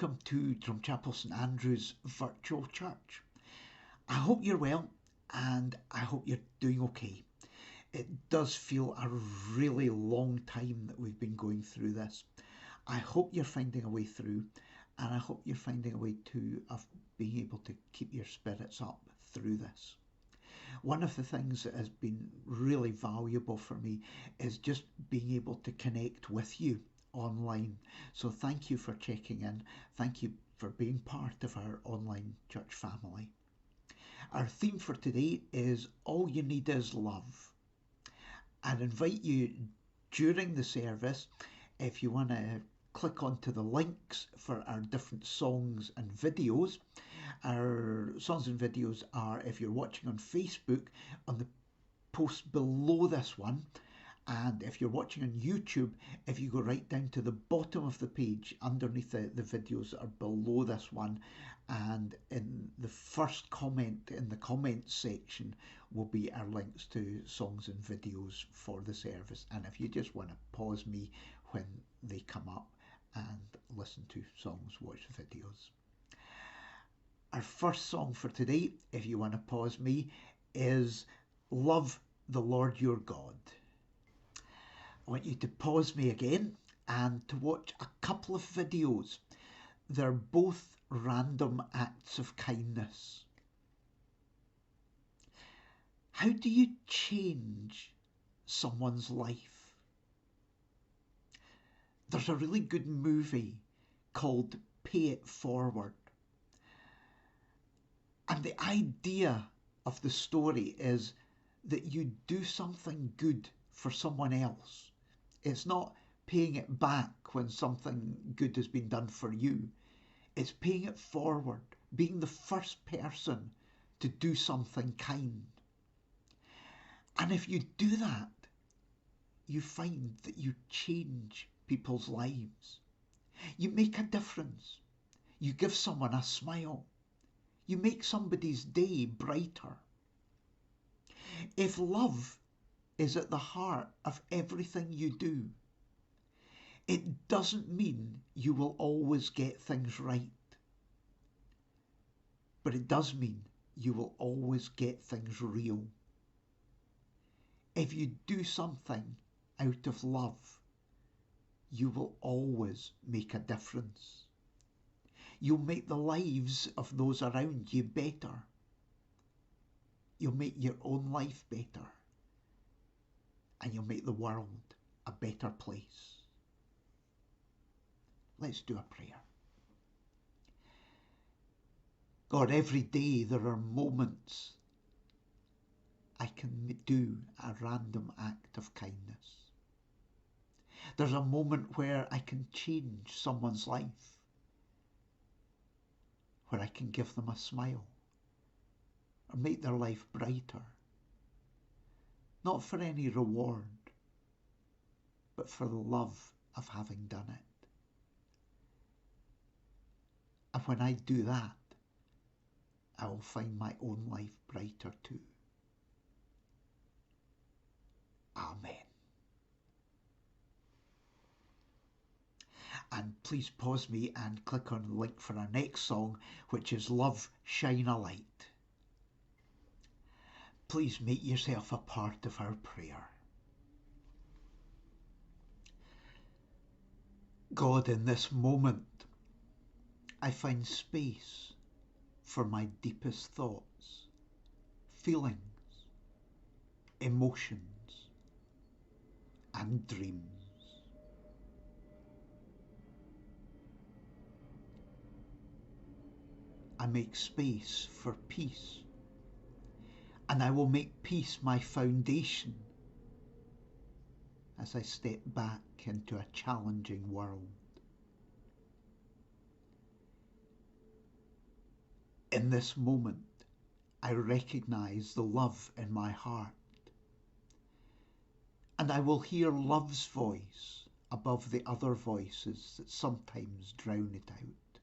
welcome to Drumchapel St. Andrew's virtual church. I hope you're well and I hope you're doing okay. It does feel a really long time that we've been going through this. I hope you're finding a way through, and I hope you're finding a way too of being able to keep your spirits up through this. One of the things that has been really valuable for me is just being able to connect with you online. So thank you for checking in. Thank you for being part of our online church family. Our theme for today is All You Need Is Love. I'd invite you during the service, if you want to click onto the links for our different songs and videos. Our songs and videos are, if you're watching on Facebook, on the post below this one. And if you're watching on YouTube, if you go right down to the bottom of the page, underneath the videos that are below this one, and in the first comment in the comments section will be our links to songs and videos for the service. And if you just want to pause me when they come up and listen to songs, watch videos. Our first song for today, if you want to pause me, is Love the Lord Your God. I want you to pause me again and to watch a couple of videos. They're both random acts of kindness. How do you change someone's life? There's a really good movie called Pay It Forward. And the idea of the story is that you do something good for someone else. It's not paying it back when something good has been done for you. It's paying it forward, being the first person to do something kind. And if you do that, you find that you change people's lives. You make a difference. You give someone a smile. You make somebody's day brighter. If love is at the heart of everything you do, it doesn't mean you will always get things right. But it does mean you will always get things real. If you do something out of love, you will always make a difference. You'll make the lives of those around you better. You'll make your own life better. And you'll make the world a better place. Let's do a prayer. God, every day there are moments I can do a random act of kindness. There's a moment where I can change someone's life, where I can give them a smile or make their life brighter. Not for any reward, but for the love of having done it. And when I do that, I will find my own life brighter too. Amen. And please pause me and click on the link for our next song, which is Love Shine a Light. Please make yourself a part of our prayer. God, in this moment, I find space for my deepest thoughts, feelings, emotions, and dreams. I make space for peace, and I will make peace my foundation as I step back into a challenging world. In this moment, I recognize the love in my heart, and I will hear love's voice above the other voices that sometimes drown it out.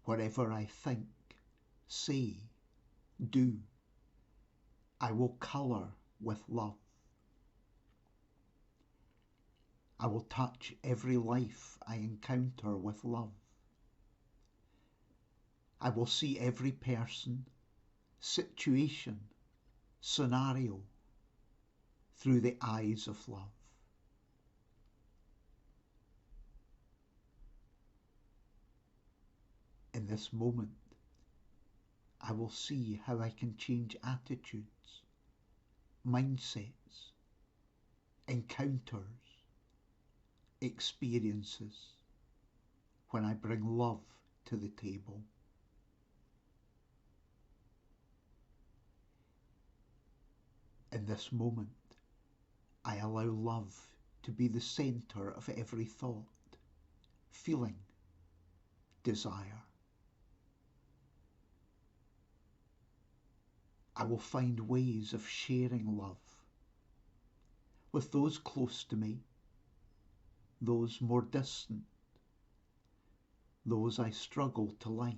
Whatever I think, say, do, I will colour with love. I will touch every life I encounter with love. I will see every person, situation, scenario through the eyes of love. In this moment, I will see how I can change attitudes, mindsets, encounters, experiences when I bring love to the table. In this moment, I allow love to be the center of every thought, feeling, desire. I will find ways of sharing love with those close to me, those more distant, those I struggle to like,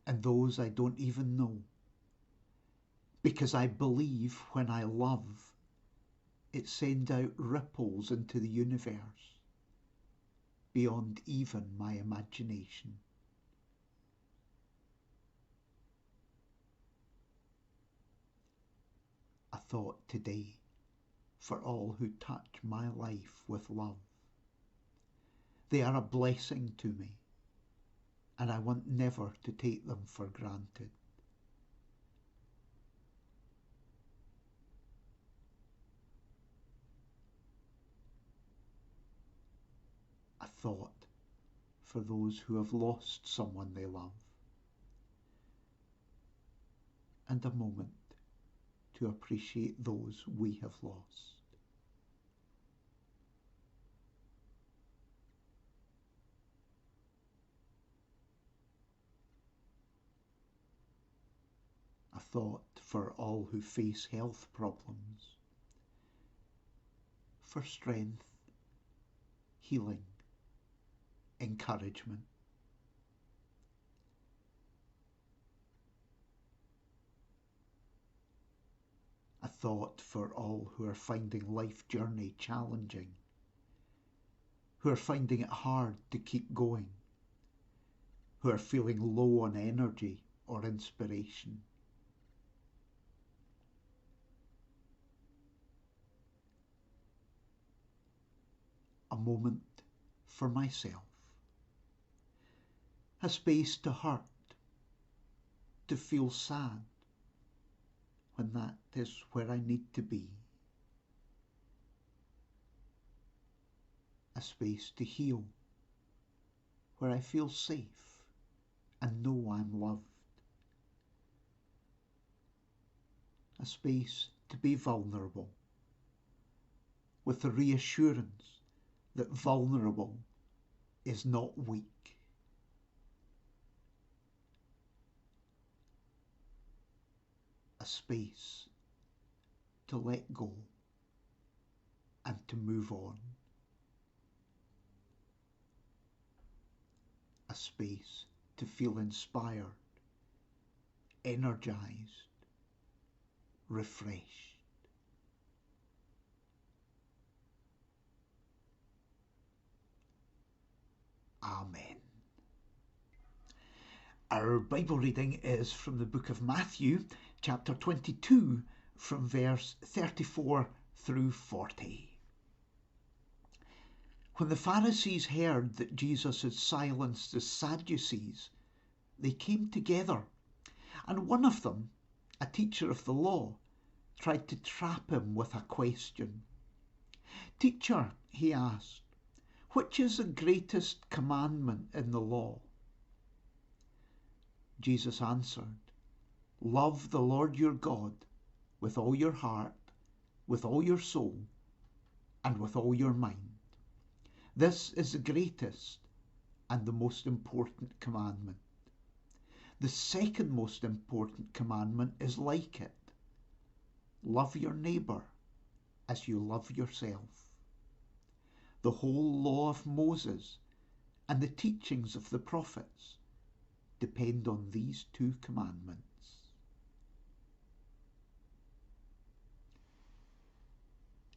and those I don't even know. Because I believe when I love, it sends out ripples into the universe beyond even my imagination. A thought today for all who touch my life with love. They are a blessing to me, and I want never to take them for granted. A thought for those who have lost someone they love, and a moment to appreciate those we have lost. A thought for all who face health problems, for strength, healing, encouragement. A thought for all who are finding life journey challenging, who are finding it hard to keep going, who are feeling low on energy or inspiration. A moment for myself, a space to hurt, to feel sad when that is where I need to be. A space to heal where I feel safe and know I'm loved. A space to be vulnerable with the reassurance that vulnerable is not weak. A space to let go and to move on. A space to feel inspired, energized, refreshed. Amen. Our Bible reading is from the book of Matthew, chapter 22, from verse 34 through 40. When the Pharisees heard that Jesus had silenced the Sadducees, they came together, and one of them, a teacher of the law, tried to trap him with a question. "Teacher," he asked, "which is the greatest commandment in the law?" Jesus answered, "Love the Lord your God with all your heart, with all your soul, and with all your mind. This is the greatest and the most important commandment. The second most important commandment is like it. Love your neighbor as you love yourself. The whole law of Moses and the teachings of the prophets depend on these two commandments."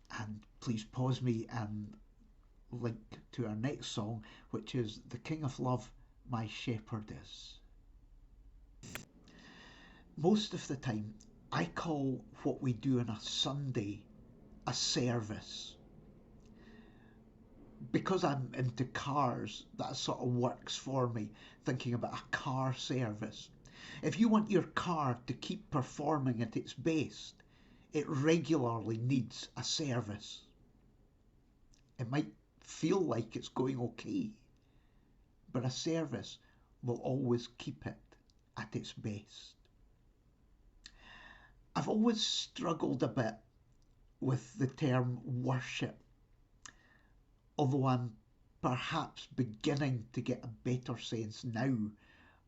And please pause me and link to our next song, which is The King of Love, My Shepherd Is. Most of the time, I call what we do on a Sunday a service. Because I'm into cars, that sort of works for me, thinking about a car service. If you want your car to keep performing at its best, it regularly needs a service. It might feel like it's going okay, but a service will always keep it at its best. I've always struggled a bit with the term worship, although I'm perhaps beginning to get a better sense now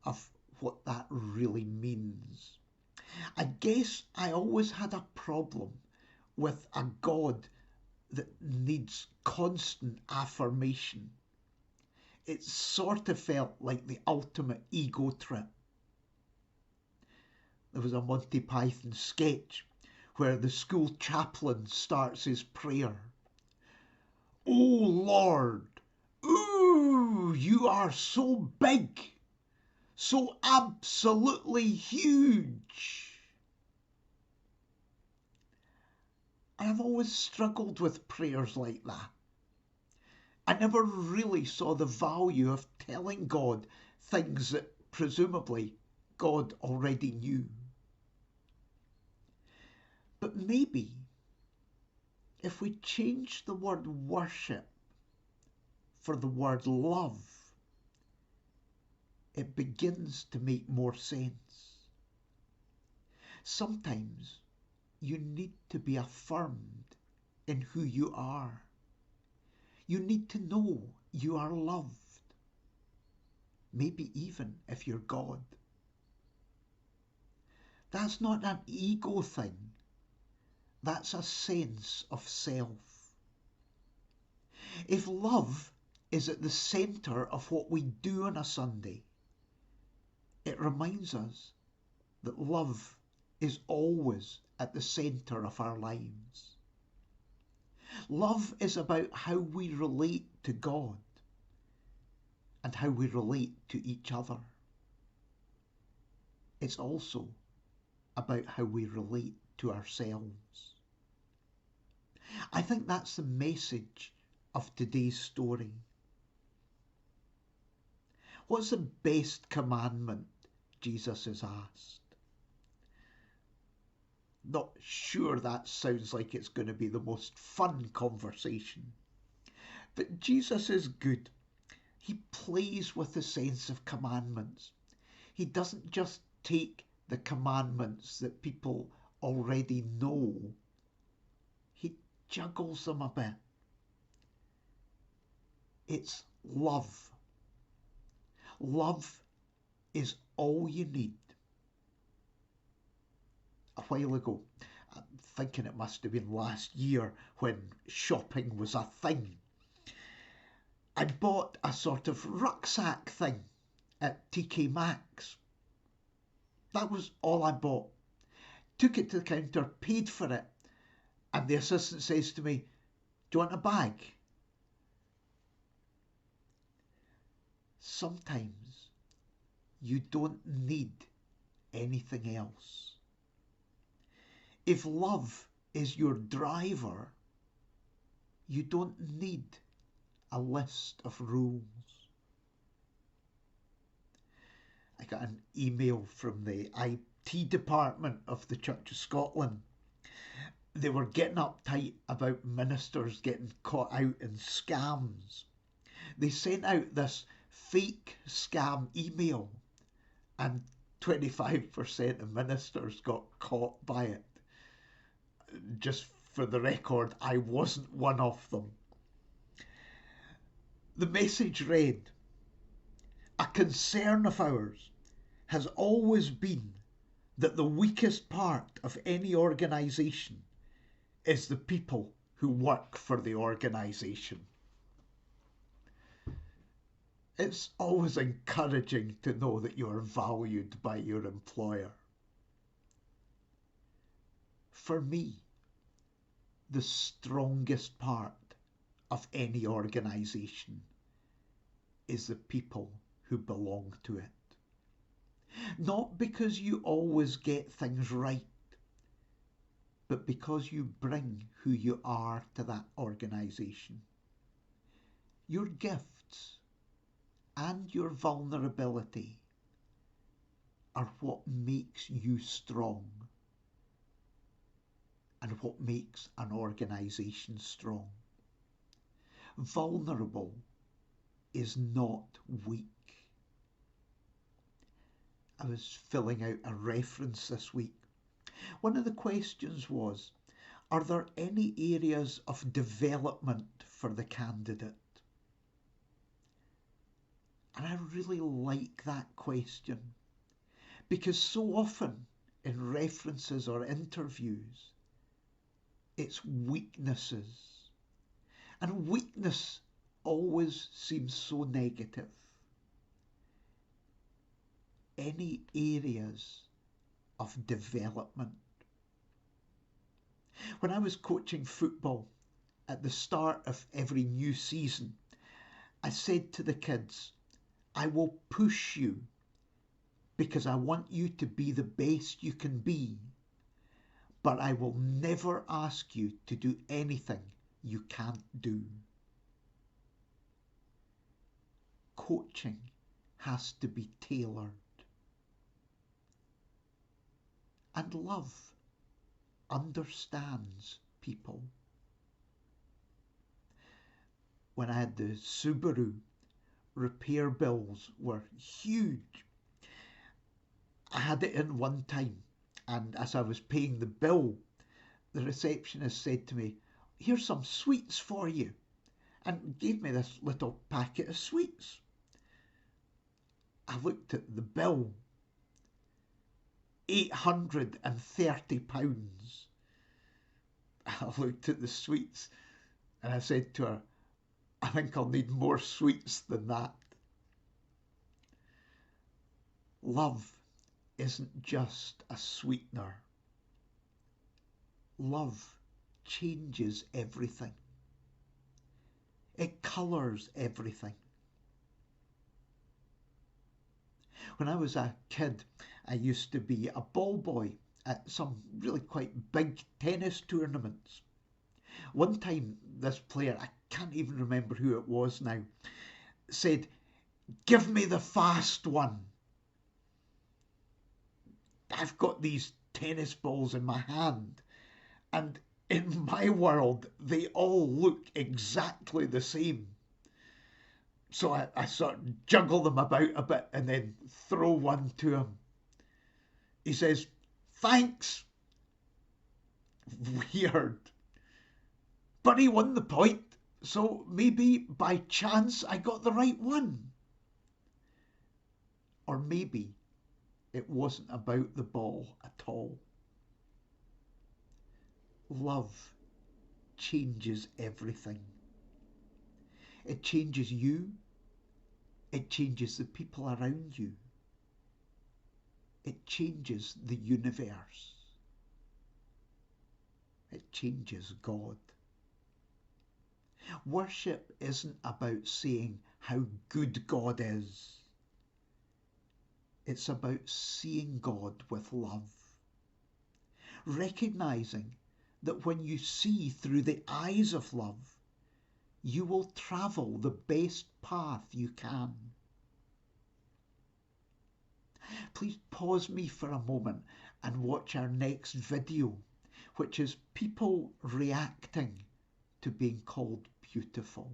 of what that really means. I guess I always had a problem with a God that needs constant affirmation. It sort of felt like the ultimate ego trip. There was a Monty Python sketch where the school chaplain starts his prayer. "Oh Lord, ooh, you are so big, so absolutely huge." And I've always struggled with prayers like that. I never really saw the value of telling God things that presumably God already knew. But maybe if we change the word worship for the word love, it begins to make more sense. Sometimes you need to be affirmed in who you are. You need to know you are loved, maybe even if you're God. That's not an ego thing. That's a sense of self. If love is at the centre of what we do on a Sunday, it reminds us that love is always at the centre of our lives. Love is about how we relate to God and how we relate to each other. It's also about how we relate to ourselves. I think that's the message of today's story. What's the best commandment? Jesus is asked. Not sure that sounds like it's going to be the most fun conversation. But Jesus is good. He plays with the sense of commandments. He doesn't just take the commandments that people already know. He juggles them a bit. It's love. Love is all you need. A while ago, I'm thinking it must have been last year when shopping was a thing, I bought a sort of rucksack thing at TK Maxx. That was all I bought. Took it to the counter, paid for it, and the assistant says to me, "Do you want a bag?" Sometimes you don't need anything else. If love is your driver, you don't need a list of rules. I got an email from the IT department of the Church of Scotland. They were getting uptight about ministers getting caught out in scams. They sent out this fake scam email and 25% of ministers got caught by it. Just for the record, I wasn't one of them. The message read, "A concern of ours has always been that the weakest part of any organisation is the people who work for the organisation." It's always encouraging to know that you are valued by your employer. For me, the strongest part of any organisation is the people who belong to it. Not because you always get things right, but because you bring who you are to that organisation. Your gifts and your vulnerability are what makes you strong and what makes an organisation strong. Vulnerable is not weak. I was filling out a reference this week. One of the questions was, are there any areas of development for the candidate? And I really like that question because so often in references or interviews, it's weaknesses. And weakness always seems so negative. Any areas of development. When I was coaching football at the start of every new season, I said to the kids, I will push you because I want you to be the best you can be, but I will never ask you to do anything you can't do. Coaching has to be tailored. And love understands people. When I had the Subaru, repair bills were huge. I had it in one time, and as I was paying the bill, the receptionist said to me, here's some sweets for you, and gave me this little packet of sweets. I looked at the bill, £830. I looked at the sweets and I said to her, I think I'll need more sweets than that. Love isn't just a sweetener. Love changes everything. It colours everything. When I was a kid, I used to be a ball boy at some really quite big tennis tournaments. One time, this player, I can't even remember who it was now, said, give me the fast one. I've got these tennis balls in my hand, and in my world, they all look exactly the same. So I sort of juggle them about a bit and then throw one to him. He says, thanks. Weird. But he won the point, so maybe by chance I got the right one. Or maybe it wasn't about the ball at all. Love changes everything. It changes you. It changes the people around you. It changes the universe. It changes God. Worship isn't about saying how good God is. It's about seeing God with love. Recognizing that when you see through the eyes of love, you will travel the best path you can. Please pause me for a moment and watch our next video, which is people reacting to being called beautiful.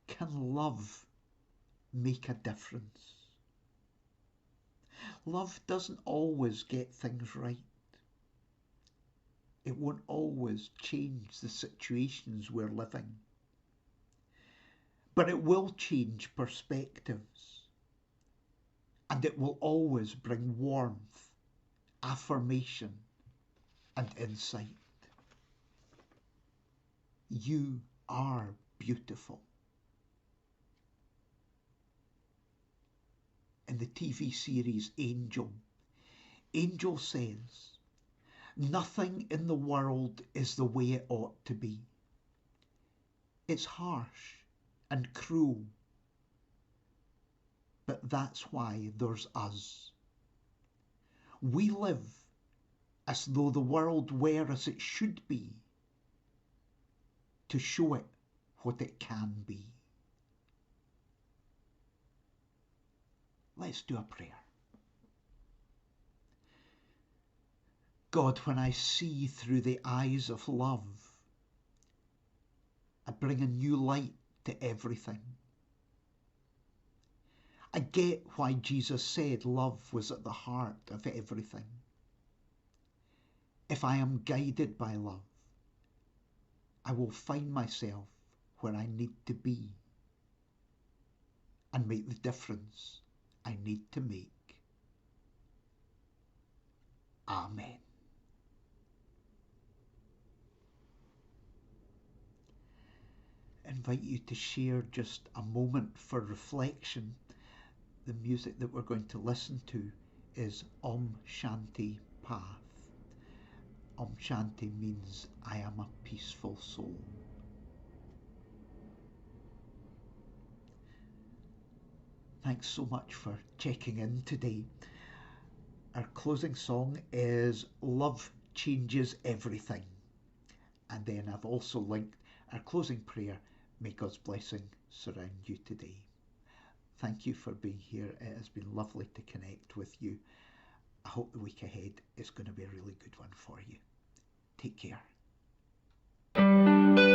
Can love make a difference? Love doesn't always get things right. It won't always change the situations we're living. But it will change perspectives. And it will always bring warmth, affirmation, and insight. You are beautiful. In the TV series Angel, angel says, nothing in the world is the way it ought to be. It's harsh and cruel, but that's why there's us. We live as though the world were as it should be, to show it what it can be. Let's do a prayer. God, when I see through the eyes of love, I bring a new light to everything. I get why Jesus said love was at the heart of everything. If I am guided by love, I will find myself where I need to be and make the difference I need to make. Amen. I invite you to share just a moment for reflection. The music that we're going to listen to is Om Shanti Path. Om Shanti means I am a peaceful soul. Thanks so much for checking in today. Our closing song is Love Changes Everything. And then I've also linked our closing prayer, may God's blessing surround you today. Thank you for being here. It has been lovely to connect with you. I hope the week ahead is going to be a really good one for you. Take care.